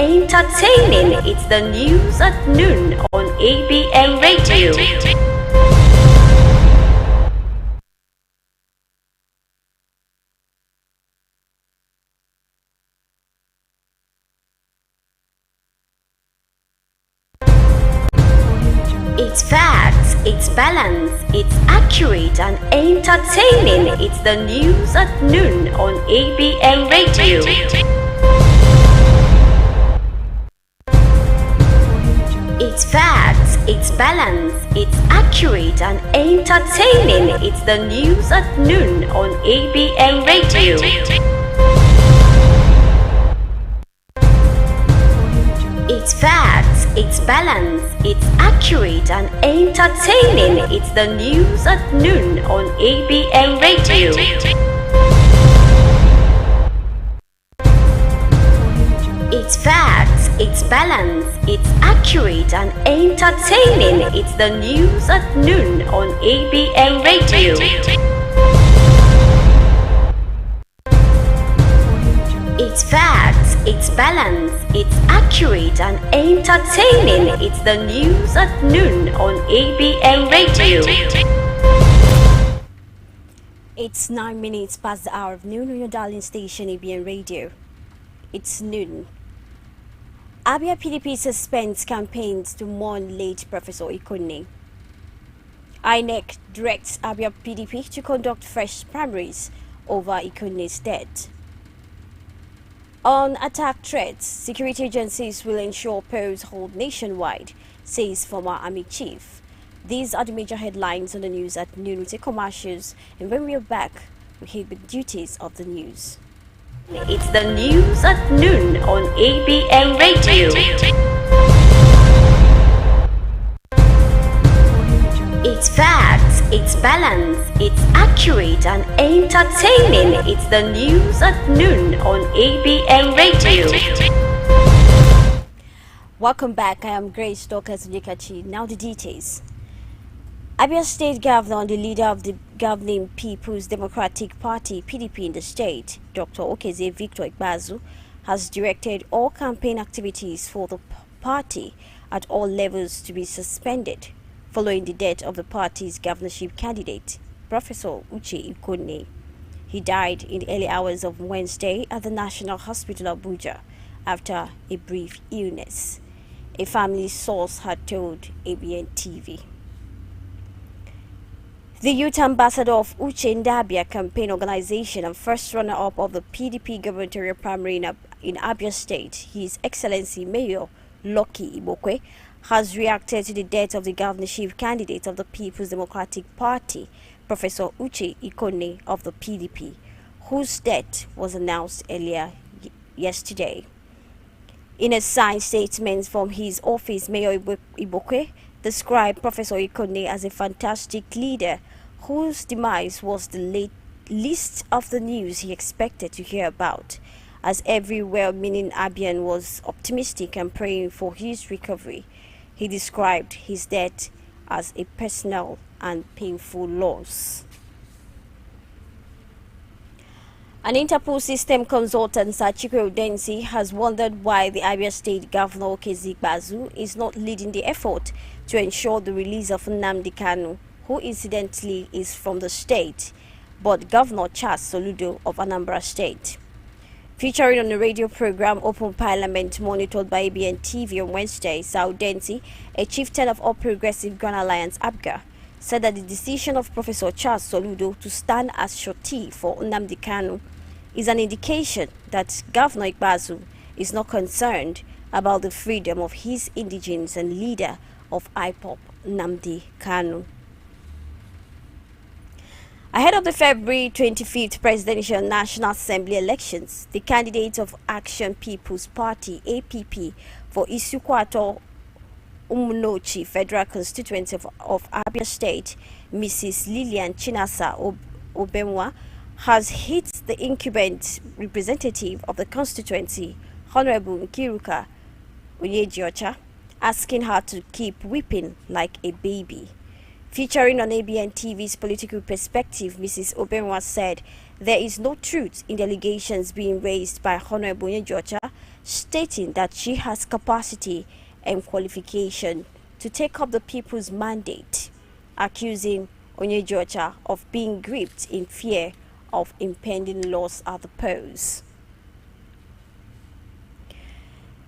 entertaining. It's the news at noon on ABN Radio. It's facts, it's balance, it's accurate and entertaining. It's the news at noon on ABN Radio. It's facts, it's balance, it's accurate and entertaining. It's the news at noon on ABN Radio. It's facts, it's balance, it's accurate and entertaining. It's the news at noon on ABN Radio. It's facts, it's balance, it's accurate and entertaining. It's the news at noon on ABN Radio. It's facts, it's balance, it's accurate and entertaining. It's the news at noon on ABN Radio. It's 9 minutes past the hour of noon on your darling station ABN Radio. It's noon. Abia PDP suspends campaigns to mourn late Professor Ikonne. INEC directs Abia PDP to conduct fresh primaries over Ikonne's death. On attack threats, security agencies will ensure polls hold nationwide, says former Army Chief. These are the major headlines on the news at noon. We take commercials, and when we are back, we hear the duties of the news. It's the news at noon on ABN Radio. It's facts, it's balance, it's accurate and entertaining. It's the news at noon on ABN Radio. Welcome back. I am Grace Dorcas Nyekachi. Now the details. Abia State Governor and the leader of the governing People's Democratic Party (PDP) in the state, Dr. Okezie Victor Ikpeazu, has directed all campaign activities for the party at all levels to be suspended following the death of the party's governorship candidate, Professor Uche Ikonne. He died in the early hours of Wednesday at the National Hospital Abuja after a brief illness, a family source had told ABN TV. The youth ambassador of Uche Ndabia campaign organization and first runner-up of the PDP gubernatorial primary in Abia State, His Excellency Mayor Lucky Ibokwe, has reacted to the death of the governorship candidate of the People's Democratic Party, Professor Uche Ikonne of the PDP, whose death was announced earlier yesterday. In a signed statement from his office, Mayor Ibokwe described Professor Ikonne as a fantastic leader whose demise was the least of the news he expected to hear about, as every well-meaning Abian was optimistic and praying for his recovery. He described his death as a personal and painful loss. An Interpol system consultant, Sachiko Udensi, has wondered why the Abia State Governor Okezie Ikpeazu is not leading the effort to ensure the release of Nnamdi Kanu, who incidentally is from the state, but Governor Charles Soludo of Anambra State. Featuring on the radio program Open Parliament monitored by ABN TV on Wednesday, Saudensi, a chieftain of All Progressive Grand Alliance APGA, said that the decision of Professor Charles Soludo to stand as surety for Nnamdi Kanu is an indication that Governor Ikpeazu is not concerned about the freedom of his indigenes and leader of IPOP, Nnamdi Kanu. Ahead of the February 25th Presidential National Assembly elections, the candidate of Action People's Party (APP) for Isukwato Umunochi Federal Constituency of Abia State, Mrs. Lillian Chinasa Obenwa, has hit the incumbent representative of the constituency, Honorable Nkiruka Onyejiocha, asking her to keep weeping like a baby. Featuring on ABN TV's Political Perspective, Mrs. Obenwa said there is no truth in the allegations being raised by Honorable Onyejiocha stating that she has capacity and qualification to take up the people's mandate, accusing Onyejocha of being gripped in fear of impending loss at the polls.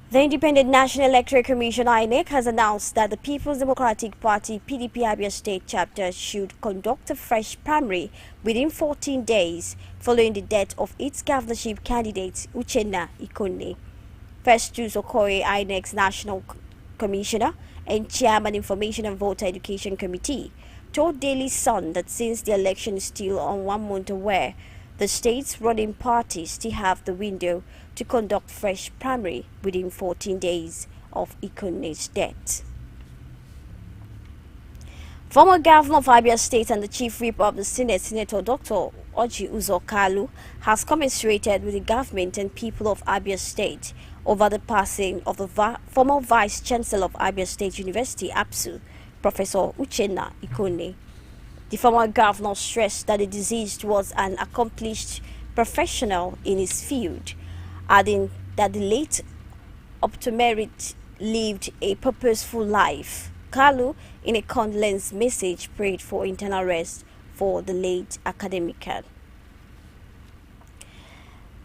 The Independent National Electoral Commission (INEC) has announced that the People's Democratic Party (PDP) Abia State chapter should conduct a fresh primary within 14 days following the death of its governorship candidate Uchenna Ikonne. Festus Okoye, INEC's National Commissioner and Chairman Information and Voter Education Committee, told Daily Sun that since the election is still on 1 month away, the state's ruling parties still have the window to conduct fresh primary within 14 days of Ikonne's death. Former Governor of Abia State and the Chief Whip of the Senate, Senator Dr. Orji Uzor Kalu, has commiserated with the government and people of Abia State over the passing of the former Vice Chancellor of Abia State University, ABSU, Professor Uchenna Ikonne. The former governor stressed that the deceased was an accomplished professional in his field, adding that the late optometrist lived a purposeful life. Kalu, in a condolence message, prayed for internal rest for the late academician.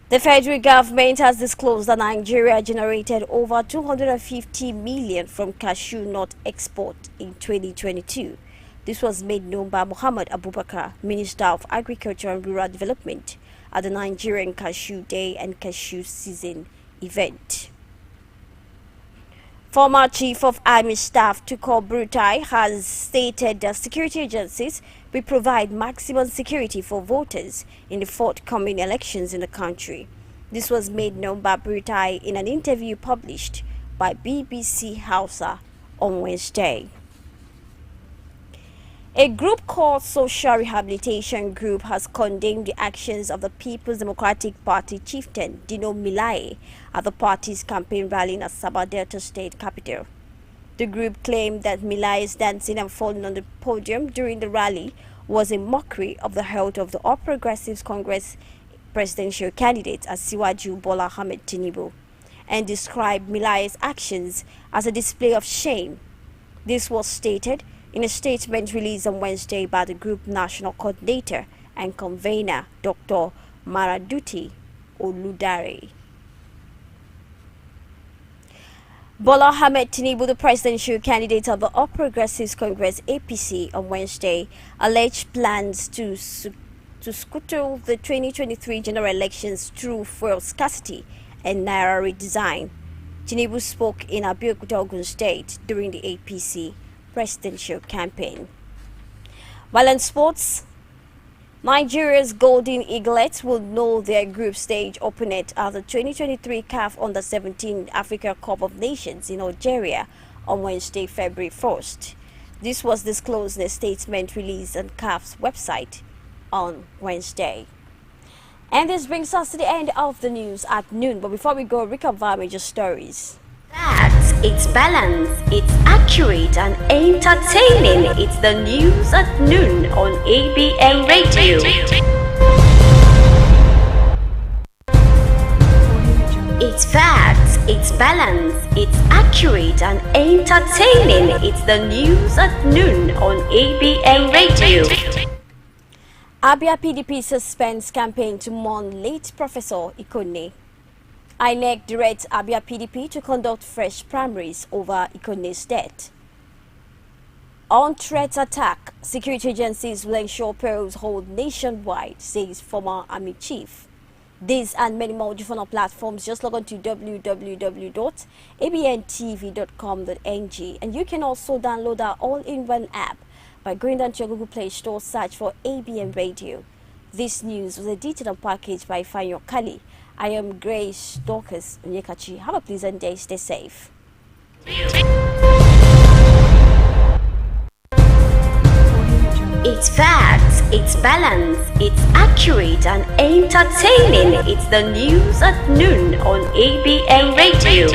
The federal government has disclosed that Nigeria generated over 250 million from cashew nut export in 2022. This was made known by Muhammad Abubakar, Minister of Agriculture and Rural Development, at the Nigerian Cashew Day and Cashew Season event. Former Chief of Army Staff Tukur Buratai has stated that security agencies will provide maximum security for voters in the forthcoming elections in the country. This was made known by Buratai in an interview published by BBC Hausa on Wednesday. A group called Social Rehabilitation Group has condemned the actions of the People's Democratic Party chieftain Dino Melaye at the party's campaign rally in Asaba Delta State capital. The group claimed that Melaye's dancing and falling on the podium during the rally was a mockery of the health of the All Progressives Congress presidential candidate Asiwaju Bola Ahmed Tinubu, and described Melaye's actions as a display of shame. This was stated in a statement released on Wednesday by the group national coordinator and convener, Dr. Maraduti Oludare. Bola Ahmed Tinubu, the presidential candidate of the All Progressives Congress (APC), on Wednesday alleged plans to scuttle the 2023 general elections through fuel scarcity and naira redesign. Tinubu spoke in Abeokuta, Ogun State during the APC presidential campaign. While in sports, Nigeria's Golden Eaglets will know their group stage opponent at the 2023 CAF Under-17 Africa Cup of Nations in Algeria on Wednesday, February 1st. This was disclosed in a statement released on CAF's website on Wednesday. And this brings us to the end of the news at noon. But before we go, recap our major stories. Facts, it's balanced, it's accurate and entertaining. It's the news at noon on ABN Radio. It's facts, it's balanced, it's accurate and entertaining. It's the news at noon on ABN Radio. Abia PDP suspends campaign to mourn late Professor Ikonne. INEC directs Abia PDP to conduct fresh primaries over Ikonne's death. On threat attack, security agencies will ensure polls hold nationwide, says former Army Chief. This and many more different platforms. Just log on to www.abntv.com.ng, and you can also download our all-in-one app by going down to your Google Play Store, search for ABN Radio. This news was edited and packaged by Fanyo Kali. I am Grace Dorcas Onyekachi. Have a pleasant day. Stay safe. It's facts, it's balanced, it's accurate and entertaining. It's the news at noon on ABN Radio.